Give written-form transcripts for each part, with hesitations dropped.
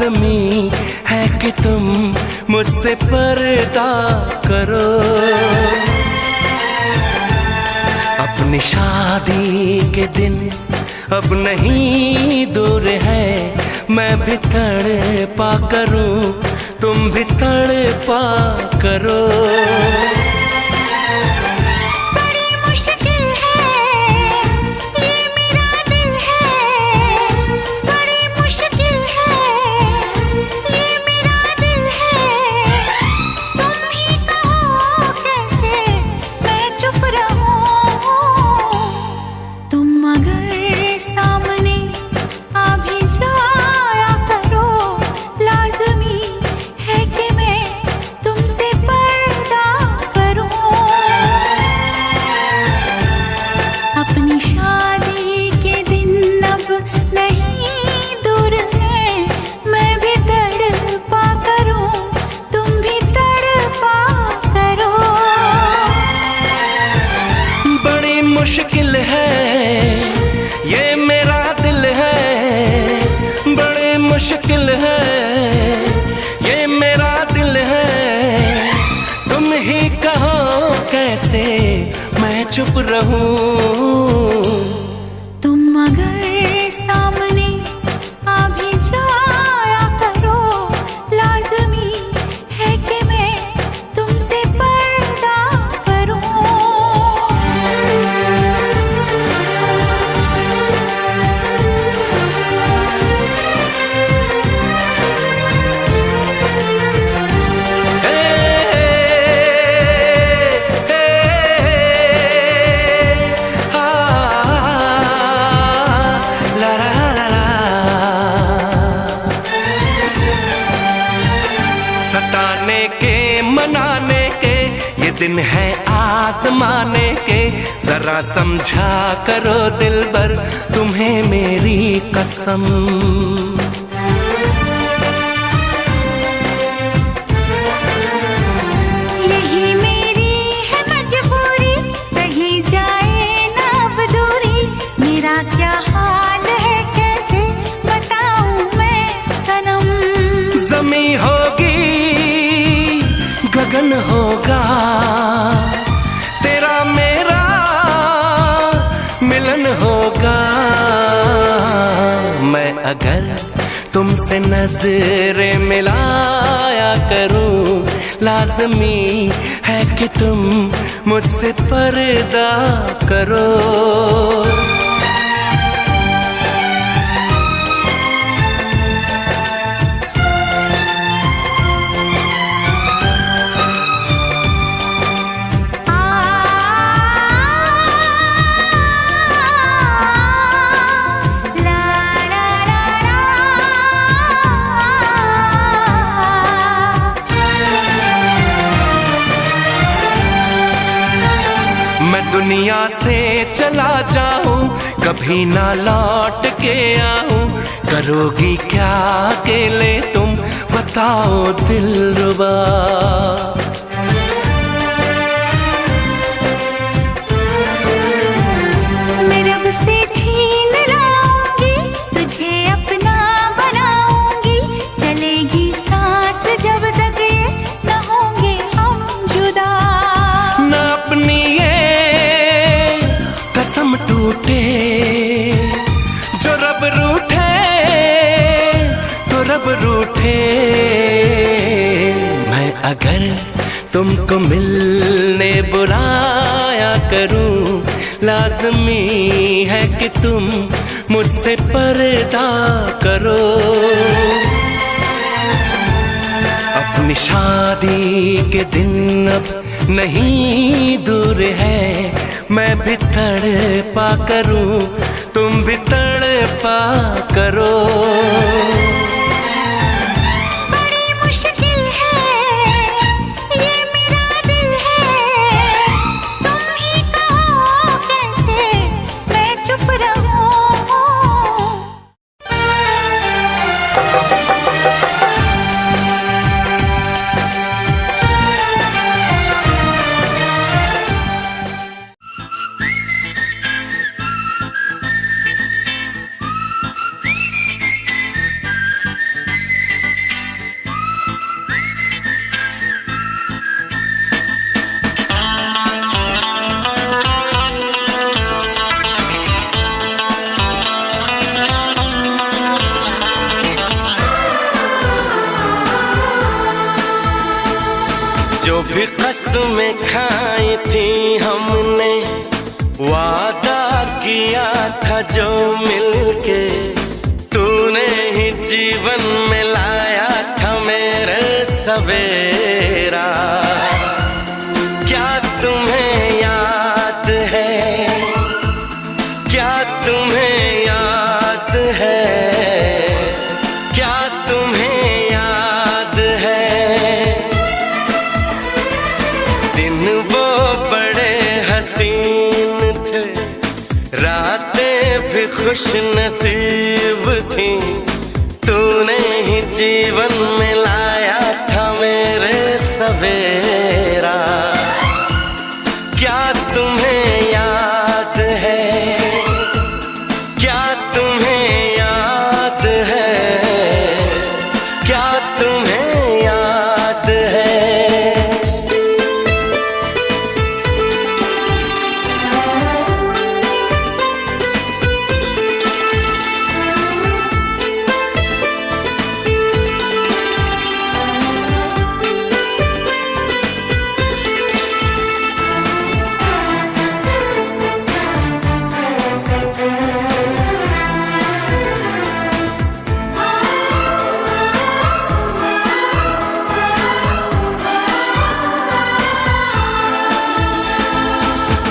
लाज़मी है कि तुम मुझसे पर्दा करो। अपनी शादी के दिन अब नहीं दूर है, मैं भी तड़पा करूं, तुम भी तड़पा करो। मुश्किल है ये मेरा दिल है, बड़े मुश्किल है ये मेरा दिल है। तुम ही कहो कैसे मैं चुप रहूं। तुम अगर सामने आ भी जाया करो, लाज़मी है कि मैं तुमसे पर्दा करूं। सताने के मनाने के ये दिन है आजमाने के, जरा समझा करो दिलबर तुम्हें मेरी कसम। यही मेरी है मजबूरी, सही जाए ना अब दूरी, मेरा क्या हाल है कैसे बताऊं मैं सनम। ज़मीं होगी गगन होगा, तेरा मेरा मिलन होगा। मैं अगर तुमसे नजरें मिलाया करूं, लाज़मी है कि तुम मुझसे पर्दा करो। मैं दुनिया से चला जाऊं, कभी ना लौट के आऊं, करोगी क्या अकेले तुम बताओ दिलरुबा। मैं रब से छीन लाऊंगी, तुझे अपना बनाऊंगी, चलेगी सांस जब तक ये न होंगे हम जुदा। न अपनी कसम टूटे, जो रब रूठे तो रब रूठे। मैं अगर तुमको मिलने बुलाया करूं, लाज़मी है कि तुम मुझसे पर्दा करो। अपनी शादी के दिन अब नहीं दूर है, मैं भी तड़पा करूं, तुम भी तड़पा करो। बड़ी मुश्किल है ये मेरा दिल है, तुम ही कहो कैसे मैं चुप रहूं। जो भी कसमें खाई थी हमने, वादा किया था जो मिलके, तूने ही जीवन में लाया था मेरे सवेरा। क्या तुम्हें याद है, क्या तुम्हें याद है, क्या तुम्हें याद है? दिन वो बड़े हसीन थे, रातें भी खुश नसीब थी, तूने ही जीवन में लाया था मेरे सवेरा। क्या तुम्हें याद है, क्या तुम्हें याद है, क्या तुम्हें याद है?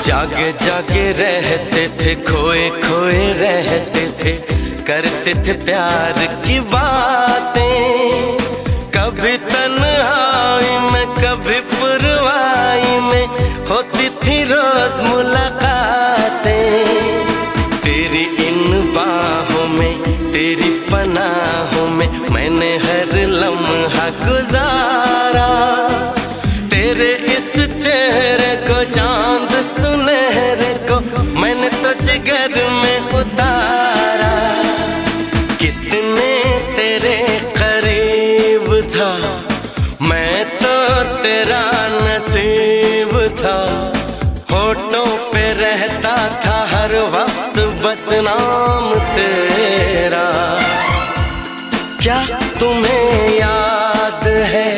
जागे जागे रहते थे, खोए खोए रहते थे, करते थे प्यार की बातें। कभी तन्हाई में कभी पुरवाई में होती थी रोज मुलाकातें। तेरी इन बाहों में, तेरी पनाहों में मैंने हर लम्हा गुजारा। तेरे इस चेहरे को, चांद सुनहरे को मैंने तो जिगर में उतारा। कितने तेरे करीब था, मैं तो तेरा नसीब था। होठों पे रहता था हर वक्त बस नाम तेरा। क्या तुम्हें याद है?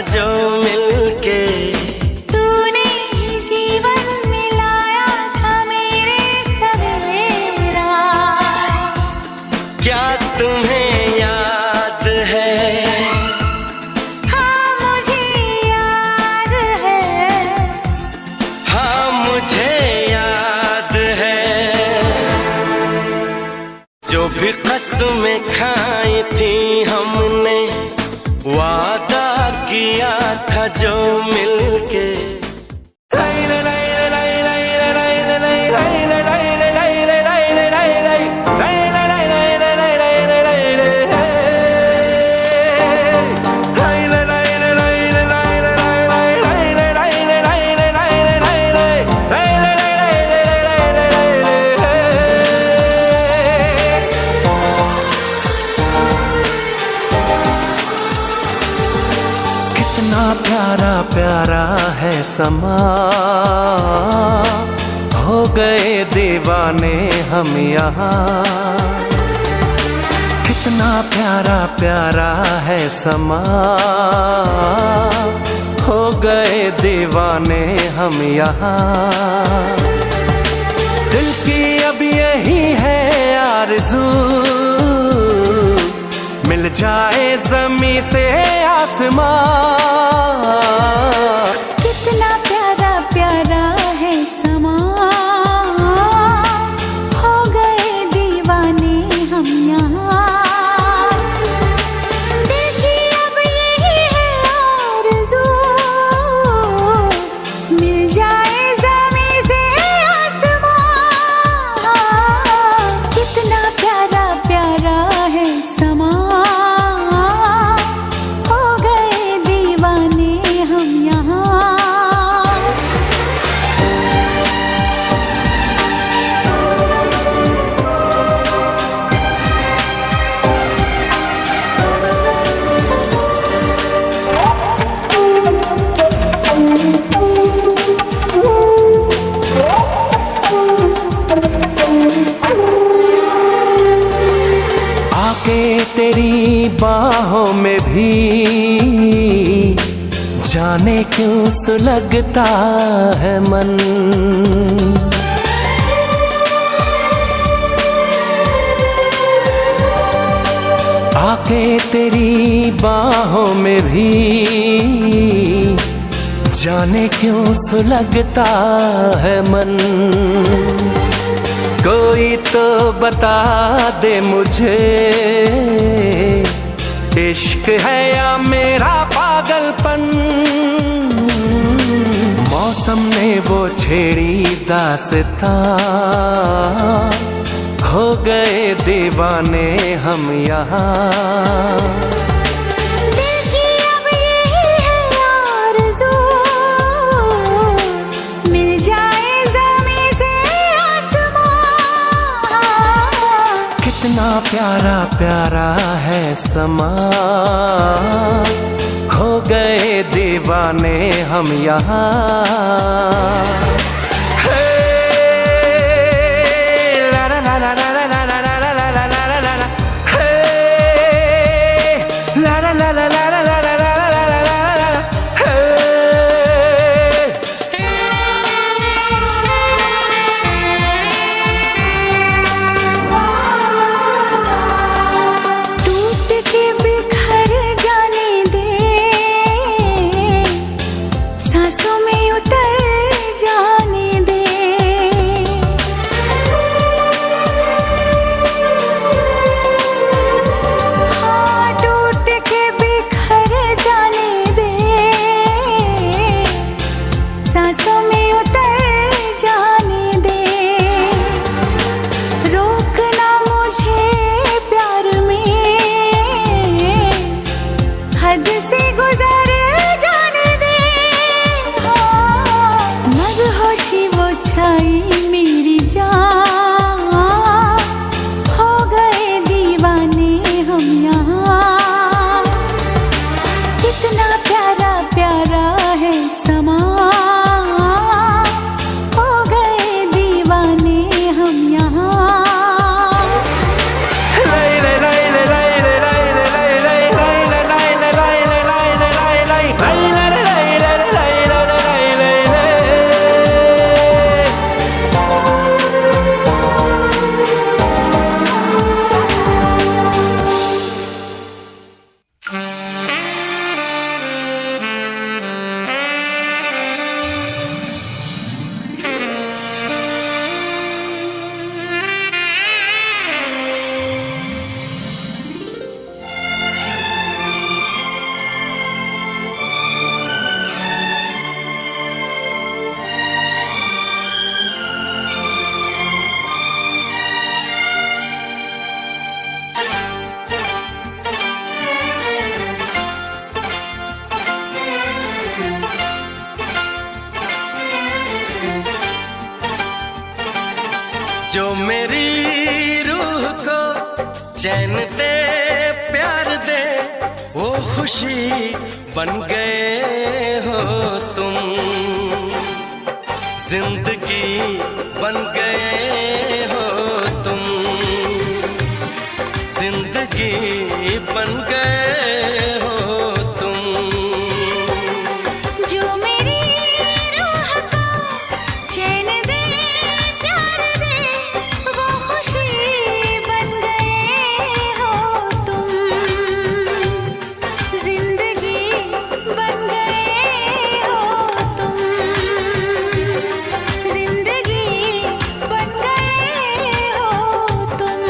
जो मिलके तूने ही जीवन में लाया था मेरे सवेरा। क्या तुम्हें याद है? हाँ मुझे याद है, हाँ मुझे याद है। जो भी कसमें खाई थी हमने, वादा किया था जो मिलके। कितना प्यारा प्यारा है समा, हो गए दीवाने हम यहाँ। कितना प्यारा प्यारा है समा, हो गए दीवाने हम यहाँ। दिल की अब यही है आरज़ू, मिल जाए ज़मीं से आसमां। कितना प्यारा प्यारा है समा, हो गए दीवाने हम यहाँ। देखिए अब यही है आरज़ू, मिल जाए ज़मीं से आसमां। कितना प्यारा प्यारा है समा, तेरी बाहों में भी जाने क्यों सुलगता है मन। आके तेरी बाहों में भी जाने क्यों सुलगता है मन। कोई तो बता दे मुझे, इश्क है या मेरा पागलपन। मौसम ने वो छेड़ी दास्तां, हो गए दीवाने हम यहाँ। कितना प्यारा प्यारा है समा, हो गए दीवाने हम यहाँ। सांसों में उतर जा। जो मेरी रूह को चैन दे प्यार दे वो खुशी बन गए हो तुम, जिंदगी बन गए हो तुम, जिंदगी बन गए हो तुम। जो मेरी रूह को चैन दे प्यार दे वो खुशी बन गए हो तुम, जिंदगी बन गए हो तुम, जिंदगी बन गए हो तुम।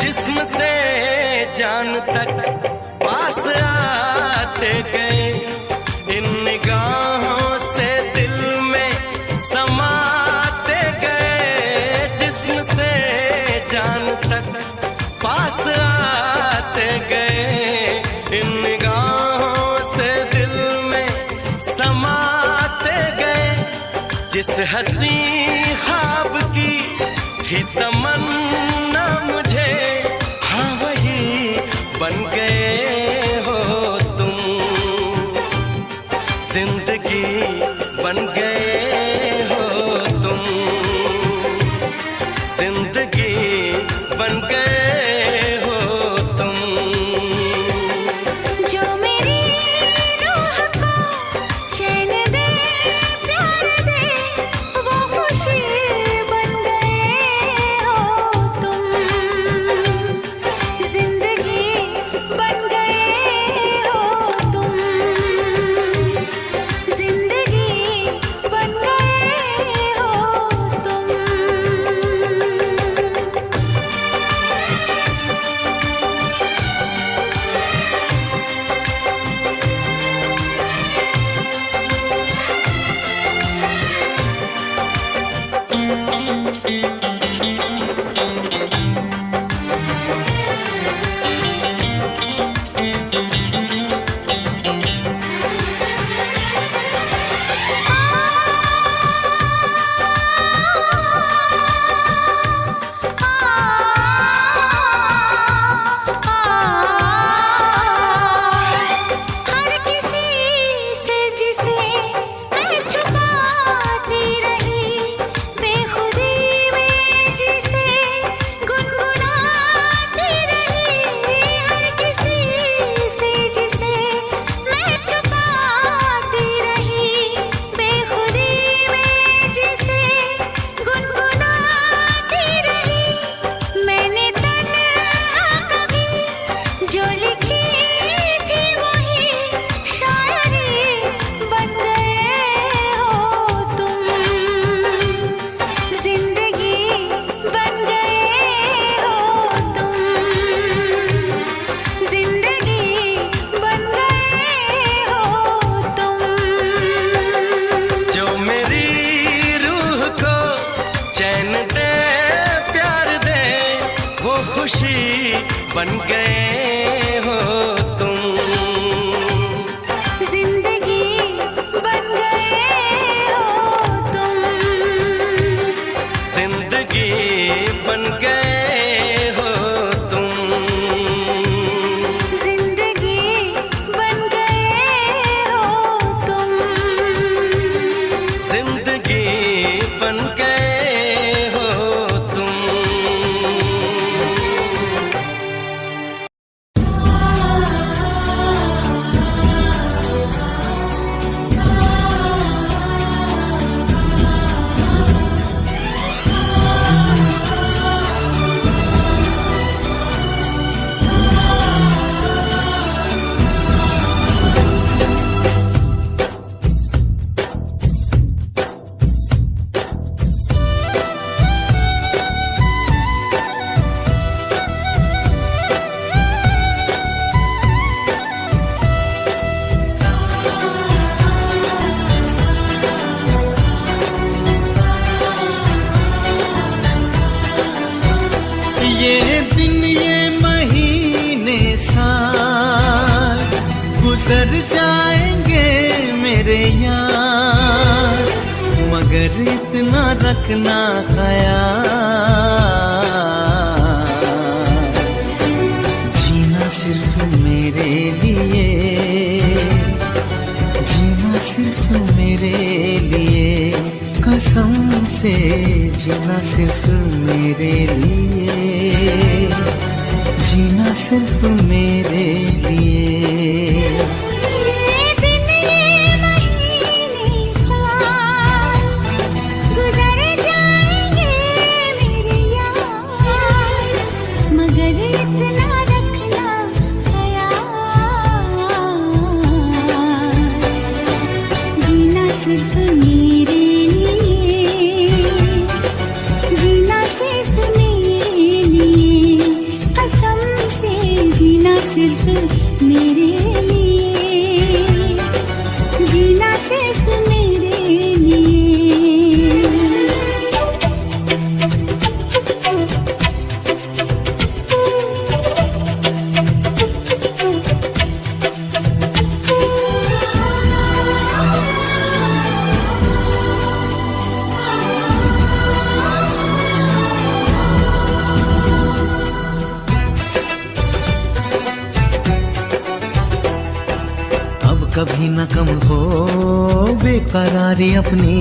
जिस्म से जान तक पास आते गए, इन निगाहों से दिल में समाते गए। जिस्म से जान तक पास आते गए, इन निगाहों से दिल में समाते गए। जिस हंसी ख्वाब की थी तमन्ना मुझे, हाँ वही बन गए हो तुम, जिंदगी बन गए हो तुम, जिंदगी बन गए हो तुम। जो मेरी रूह को चैन दे प्यार दे वो खुशी बन गए हो तुम, जिंदगी बन गए हो तुम, जिंदगी बन गए हो तुम। हर किसी से जिसे मैं छुपाती रही, बेखुदी में जिसे गुनगुनाती रही। हर किसी से जिसे मैं छुपाती रही, बेखुदी में जिसे गुनगुनाती रही। मैंने तन्हा कभी जो लिखी थी वही शायरी बन गए हो तुम, जिंदगी बन गए हो तुम, जिंदगी बन गए हो तुम। जो मेरी रूह को चैन दे प्यार दे वो खुशी बन गए हो तुम, जिंदगी बन गए हो तुम, जिंदगी बन गए हो तुम, जिंदगी बन गए हो तुम, जिंदगी बन गए। प्यार, मगर इतना रखना ख्याल, जीना सिर्फ मेरे लिए, जीना सिर्फ मेरे लिए, कसम से जीना सिर्फ मेरे लिए, जीना सिर्फ मेरे लिए। सिर्फ मेरे लिए, जीना सिर्फ मेरे लिए। कभी न कम हो बेकरारी अपनी,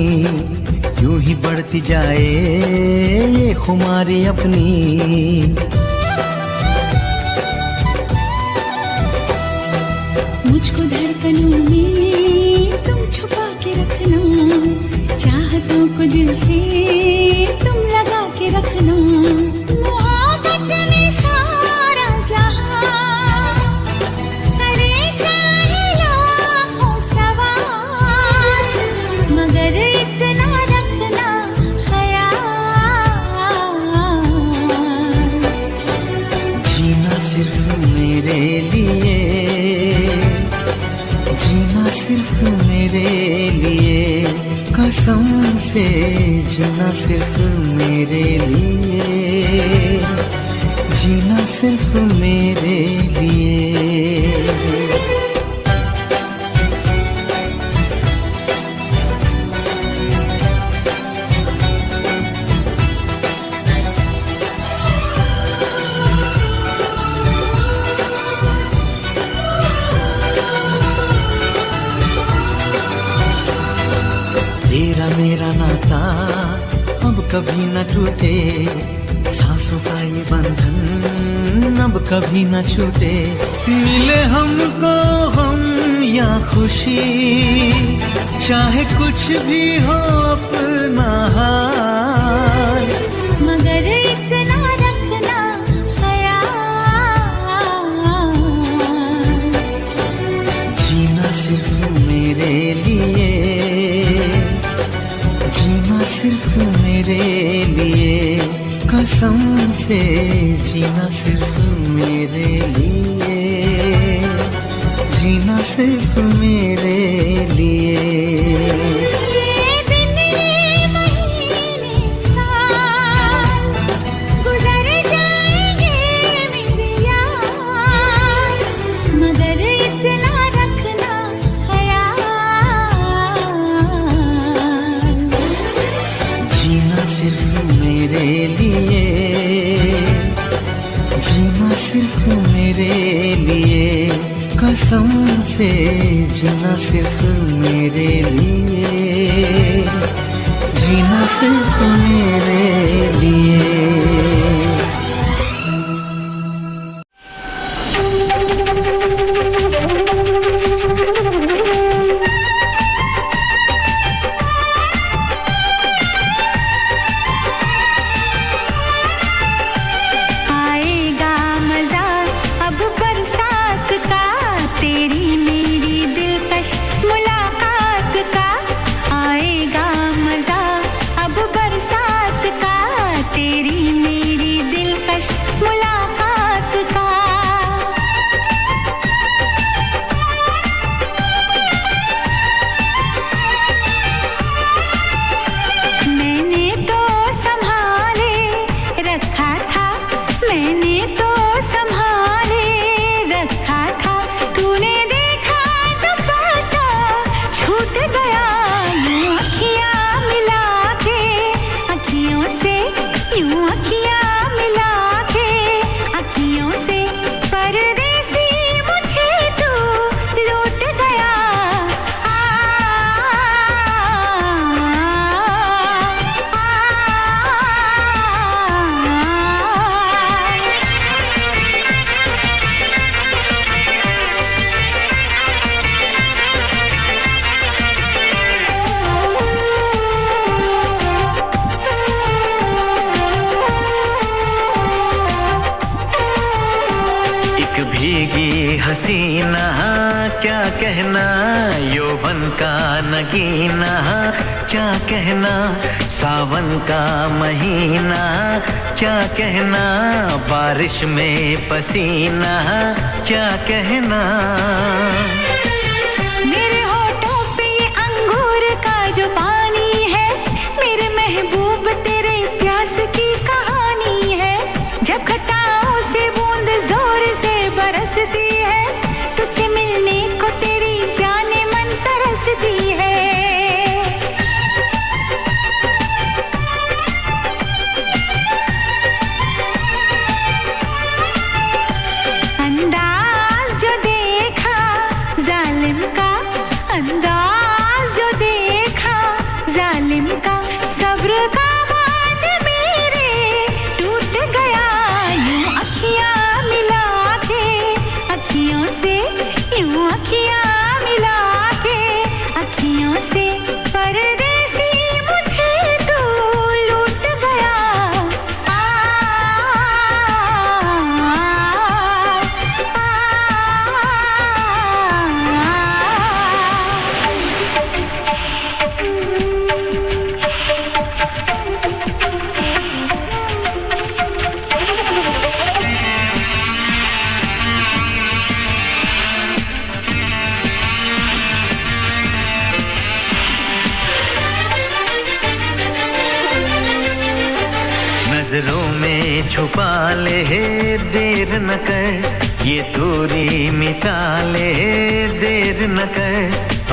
यूं ही बढ़ती जाए ये खुमारी अपनी। मुझको धड़कनों में तुम छुपा के रखना, चाहतों को दिल से तुम लगा के रखना। मोहब्बत में सारा जहां करे चाहे लाखों सवाल, मगर इतना रखना ख्याल, जीना सिर्फ मेरे लिए, जीना सिर्फ मेरे लिए, कसम से जीना सिर्फ मेरे लिए, जीना सिर्फ मेरे लिए। तेरा मेरा नाता अब कभी न टूटे, सांसों का ये बंधन अब कभी न छूटे। मिले हमको हम या खुशी, चाहे कुछ भी हो अपना हाल, मगर इतना रखना ख्याल, जीना सिर्फ मेरे लिए, जीना सिर्फ मेरे लिए, कसम से जीना सिर्फ मेरे लिए, जीना सिर्फ मेरे लिए। सिर्फ मेरे लिए, कसम से जीना सिर्फ मेरे लिए, जीना सिर्फ मेरे लिए। आएगा मजा अब बरसात का, तेरी हसीना, क्या कहना यौवन का नगीना, क्या कहना सावन का महीना, क्या कहना बारिश में पसीना, क्या कहना। मेरे होठों पे ये अंगूर का जो पानी है, मेरे महबूब तेरे प्यास की कहानी है। जब घटाओं से बूंद जोर से बरसती है, तुझसे मिलने को तेरी जाने मन तरसती है। अंदाज जो देखा जालिम का, अंदाज जो देखा जालिम का, सब्र का बांध मेरे टूट गया। यूं अखियां मिला के अखियों से, यूं अखियां मिला के अखियों से, परदेसी मुझे तू लूट गया। नजरों में छुपा ले देर न कर, ये दूरी मिटा ले देर न कर,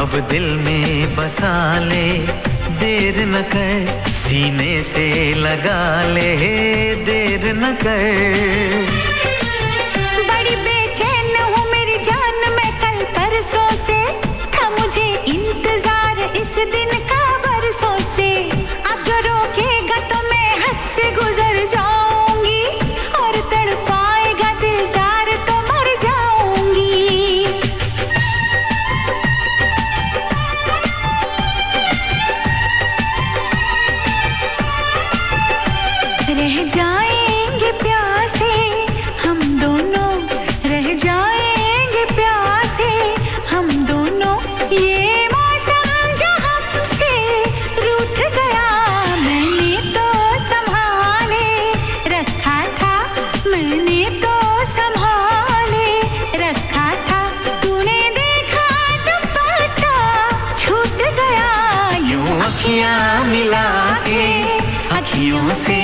अब दिल में बसा ले देर न कर, सीने से लगा ले देर न कर। बड़ी बेचैन हूँ मेरी जान, मैं कल परसों से, था मुझे इंतजार इस दिन का बरसों से। अगर रोकेगा तो मैं हद से गुजर जाऊंगी, और तड़पाएगा दिलदार तो मर जाऊंगी। रह जाएंगे प्यासे हम दोनों, रह जाएंगे प्यासे हम दोनों। ये मौसम जो हमसे रूठ गया, मैंने तो संभाले रखा था, मैंने तो संभाले रखा था। तूने देखा दुपट्टा छूट गया। यूं अखियां मिला के अखियों से,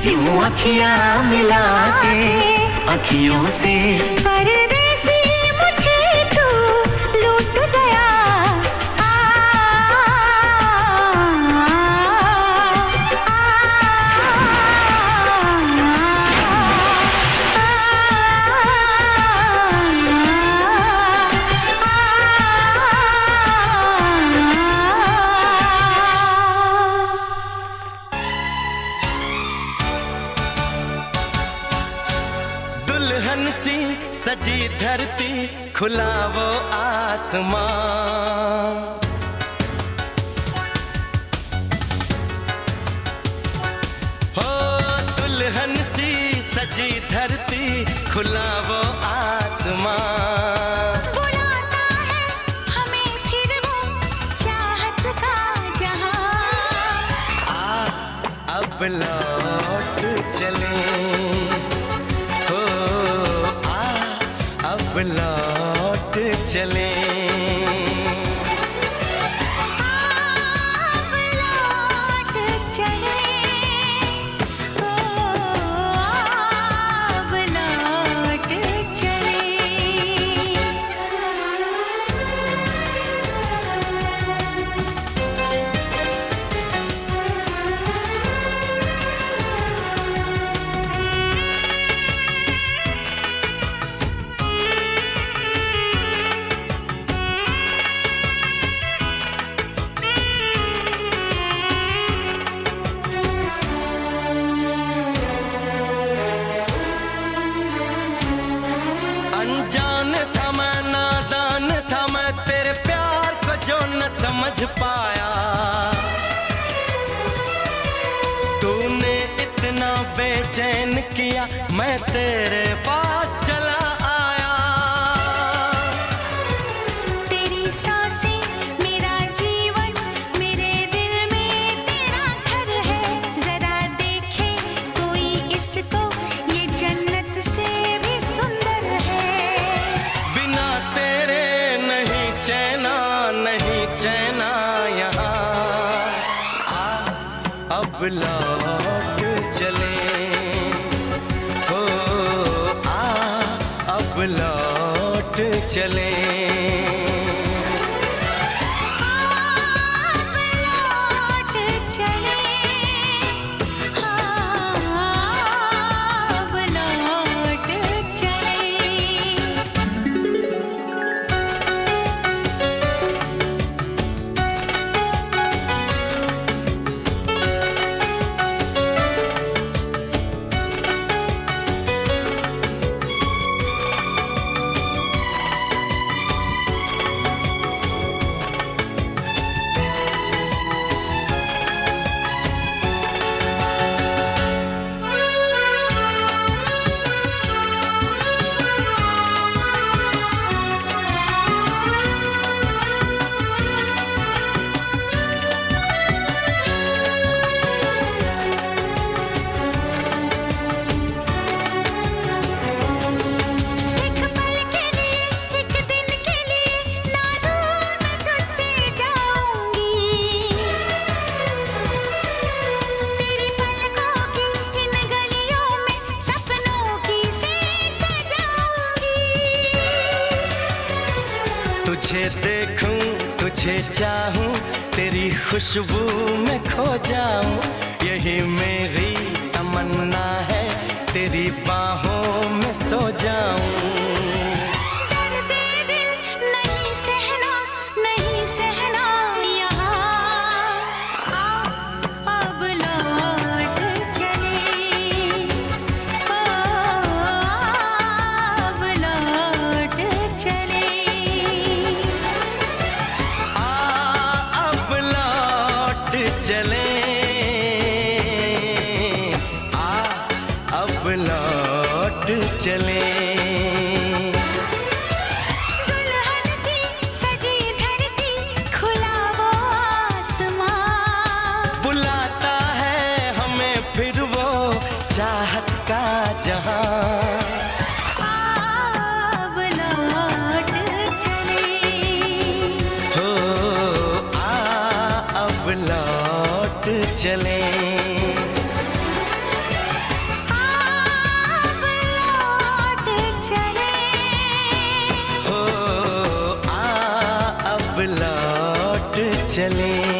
यूं अखियां मिला के अखियों से, परदेसी मुझे तू लूट गया। दुल्हन सी सजी धरती, खुला वो आसमां, हो दुल्हन सी सजी धरती, खुला वो आसमां। बुलाता है हमें फिर वो चाहत का जहां। अब लौट चले, हो अब लौट चले। अब लौट चले, अब लौट चले। अनजान था मैं, नादान था मैं, तेरे प्यार को जो न समझ पाया। तूने इतना बेचैन किया, मैं तेरे पास चला आया। लौट चले, हो अब लौट चले। तुझे देखूं, तुझे चाहूं, तेरी खुशबू में खो जाऊं, यही मेरी तमन्ना है, तेरी बाहों में सो जाऊं। दर्द दिल नहीं सहना, नहीं सहना यहाँ, अब लौट चले, अब लौट चले। चले अब लौट चले। दुल्हन सी सजी धरती, खुला वो आसमां, बुलाता है हमें फिर वो चाहत का जहां। अब लौट चले, हो अब लौट चले, अब लौट चले, हो अब लौट चले।